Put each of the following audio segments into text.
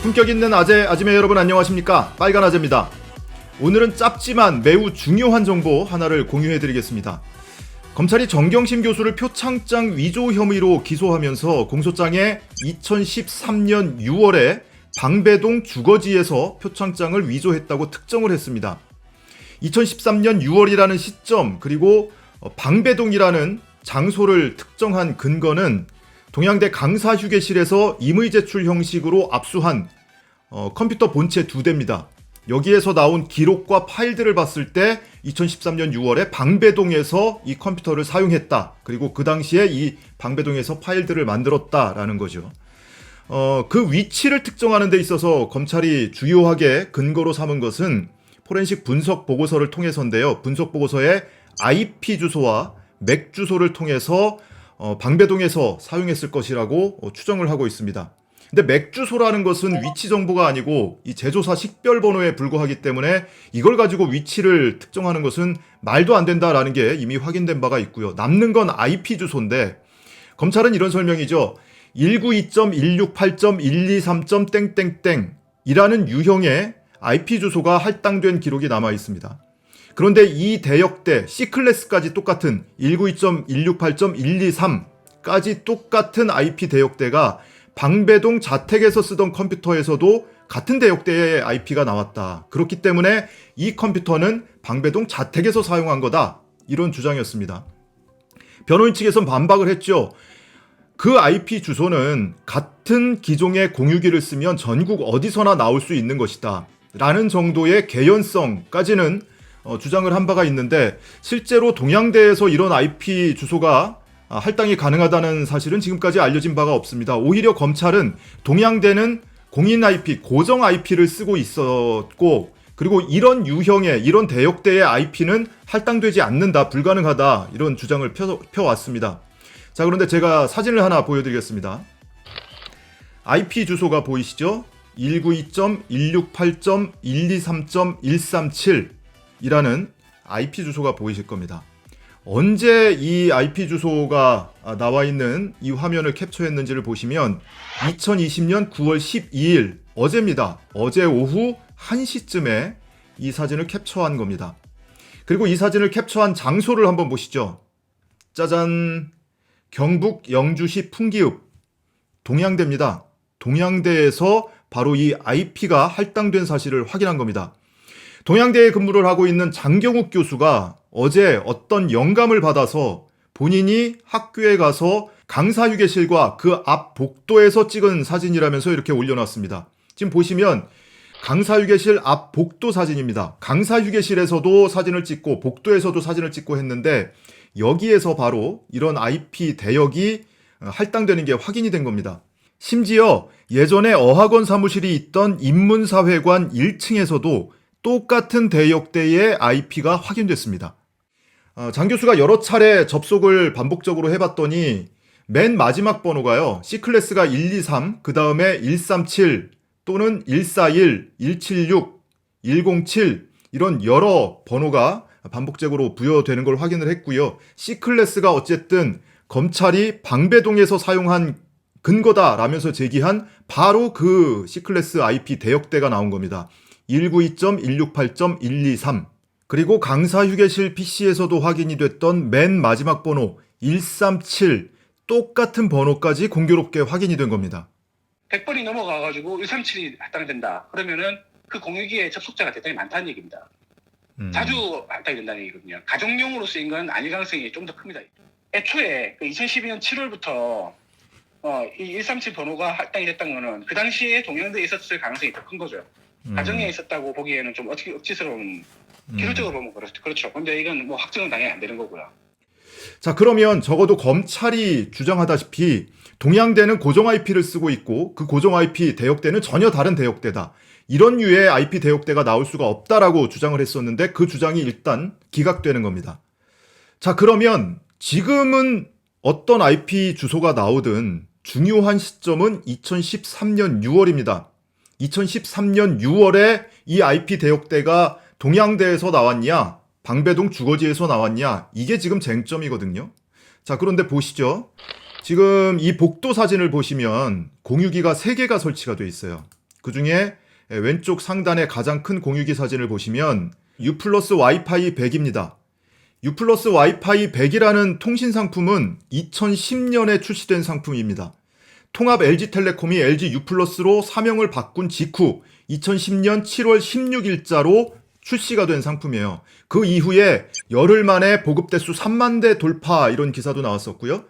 품격 있는 아재, 아지매 여러분 안녕하십니까? 빨간 아재입니다. 오늘은 짧지만 매우 중요한 정보 하나를 공유해드리겠습니다. 검찰이 정경심 교수를 표창장 위조 혐의로 기소하면서 공소장에 2013년 6월에 방배동 주거지에서 표창장을 위조했다고 특정을 했습니다. 2013년 6월이라는 시점 그리고 방배동이라는 장소를 특정한 근거는 동양대 강사휴게실에서 임의 제출 형식으로 압수한 컴퓨터 본체 2대입니다. 여기에서 나온 기록과 파일들을 봤을 때 2013년 6월에 방배동에서 이 컴퓨터를 사용했다. 그리고 그 당시에 이 방배동에서 파일들을 만들었다라는 거죠. 그 위치를 특정하는 데 있어서 검찰이 주요하게 근거로 삼은 것은 포렌식 분석 보고서를 통해서인데요. 분석 보고서에 IP 주소와 맥 주소를 통해서 방배동에서 사용했을 것이라고 추정을 하고 있습니다. 근데 맥 주소라는 것은 위치 정보가 아니고 이 제조사 식별 번호에 불과하기 때문에 이걸 가지고 위치를 특정하는 것은 말도 안 된다라는 게 이미 확인된 바가 있고요. 남는 건 IP 주소인데 검찰은 이런 설명이죠. 192.168.123.땡땡땡 이라는 유형의 IP 주소가 할당된 기록이 남아 있습니다. 그런데 이 대역대 C클래스까지 똑같은 192.168.123까지 똑같은 IP 대역대가 방배동 자택에서 쓰던 컴퓨터에서도 같은 대역대의 IP가 나왔다. 그렇기 때문에 이 컴퓨터는 방배동 자택에서 사용한 거다. 이런 주장이었습니다. 변호인 측에서는 반박을 했죠. 그 IP 주소는 같은 기종의 공유기를 쓰면 전국 어디서나 나올 수 있는 것이다. 라는 정도의 개연성까지는 주장을 한 바가 있는데 실제로 동양대에서 이런 IP 주소가 할당이 가능하다는 사실은 지금까지 알려진 바가 없습니다. 오히려 검찰은 동양대는 공인 IP, 고정 IP를 쓰고 있었고 그리고 이런 유형의 이런 대역대의 IP는 할당되지 않는다, 불가능하다 이런 주장을 펴왔습니다. 자, 그런데 제가 사진을 하나 보여드리겠습니다. IP 주소가 보이시죠? 192.168.123.137 이라는 IP 주소가 보이실 겁니다. 언제 이 IP 주소가 나와 있는 이 화면을 캡처했는지를 보시면 2020년 9월 12일 어제입니다. 어제 오후 1시쯤에 이 사진을 캡처한 겁니다. 그리고 이 사진을 캡처한 장소를 한번 보시죠. 짜잔, 경북 영주시 풍기읍 동양대입니다. 동양대에서 바로 이 IP가 할당된 사실을 확인한 겁니다. 동양대에 근무를 하고 있는 장경욱 교수가 어제 어떤 영감을 받아서 본인이 학교에 가서 강사휴게실과 그 앞 복도에서 찍은 사진이라면서 이렇게 올려놨습니다. 지금 보시면 강사휴게실 앞 복도 사진입니다. 강사휴게실에서도 사진을 찍고 복도에서도 사진을 찍고 했는데 여기에서 바로 이런 IP 대역이 할당되는 게 확인이 된 겁니다. 심지어 예전에 어학원 사무실이 있던 인문사회관 1층에서도 똑같은 대역대의 IP가 확인됐습니다. 장 교수가 여러 차례 접속을 반복적으로 해봤더니 맨 마지막 번호가요. C클래스가 123, 그 다음에 137 또는 141, 176, 107 이런 여러 번호가 반복적으로 부여되는 걸 확인을 했고요. C클래스가 어쨌든 검찰이 방배동에서 사용한 근거다라면서 제기한 바로 그 C클래스 IP 대역대가 나온 겁니다. 192.168.123 그리고 강사휴게실 PC에서도 확인이 됐던 맨 마지막 번호 137 똑같은 번호까지 공교롭게 확인이 된 겁니다. 100번이 넘어가가지고 137이 할당된다. 그러면은 그 공유기의 접속자가 대단히 많다는 얘기입니다. 자주 할당이 된다는 얘기거든요. 가정용으로 쓰인 건 아닐 가능성이 좀 더 큽니다. 애초에 2012년 7월부터 이 137 번호가 할당이 됐던 거는 그 당시에 동양대에 있었을 가능성이 더 큰 거죠. 가정에 있었다고 보기에는 좀 억지스러운 기술적으로 보면 그렇죠. 근데 이건 뭐 확정은 당연히 안 되는 거고요. 자, 그러면 적어도 검찰이 주장하다시피 동양대는 고정 IP를 쓰고 있고 그 고정 IP 대역대는 전혀 다른 대역대다. 이런 유의 IP 대역대가 나올 수가 없다라고 주장을 했었는데 그 주장이 일단 기각되는 겁니다. 자, 그러면 지금은 어떤 IP 주소가 나오든 중요한 시점은 2013년 6월입니다. 2013년 6월에 이 IP 대역대가 동양대에서 나왔냐, 방배동 주거지에서 나왔냐, 이게 지금 쟁점이거든요. 자, 그런데 보시죠. 지금 이 복도 사진을 보시면 공유기가 3개가 설치가 되어 있어요. 그 중에 왼쪽 상단의 가장 큰 공유기 사진을 보시면 U 플러스 와이파이 100입니다. U 플러스 와이파이 100이라는 통신 상품은 2010년에 출시된 상품입니다. 통합 LG텔레콤이 LG U 플러스로 사명을 바꾼 직후 2010년 7월 16일자로 출시가 된 상품이에요. 그 이후에 열흘 만에 보급 대수 3만 대 돌파 이런 기사도 나왔었고요.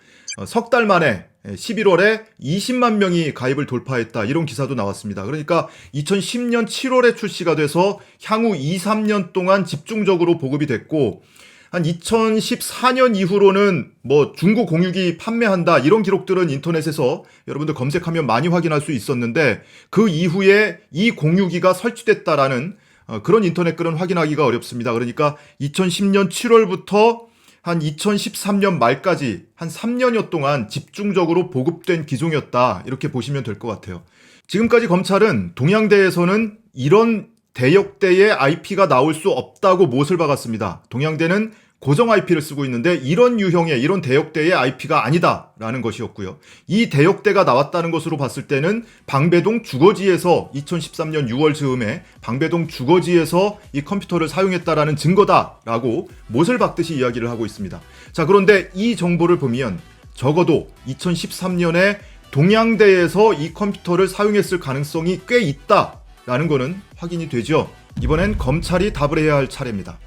석 달 만에 11월에 20만 명이 가입을 돌파했다 이런 기사도 나왔습니다. 그러니까 2010년 7월에 출시가 돼서 향후 2, 3년 동안 집중적으로 보급이 됐고 한 2014년 이후로는 뭐 중고 공유기 판매한다 이런 기록들은 인터넷에서 여러분들 검색하면 많이 확인할 수 있었는데 그 이후에 이 공유기가 설치됐다라는 그런 인터넷 글은 확인하기가 어렵습니다. 그러니까 2010년 7월부터 한 2013년 말까지 한 3년여 동안 집중적으로 보급된 기종이었다 이렇게 보시면 될 것 같아요. 지금까지 검찰은 동양대에서는 이런 대역대의 IP가 나올 수 없다고 못을 박았습니다. 동양대는 고정 IP를 쓰고 있는데 이런 유형의 이런 대역대의 IP가 아니다라는 것이었고요. 이 대역대가 나왔다는 것으로 봤을 때는 방배동 주거지에서 2013년 6월 즈음에 방배동 주거지에서 이 컴퓨터를 사용했다라는 증거다라고 못을 박듯이 이야기를 하고 있습니다. 자, 그런데 이 정보를 보면 적어도 2013년에 동양대에서 이 컴퓨터를 사용했을 가능성이 꽤 있다라는 거는 확인이 되죠. 이번엔 검찰이 답을 해야 할 차례입니다.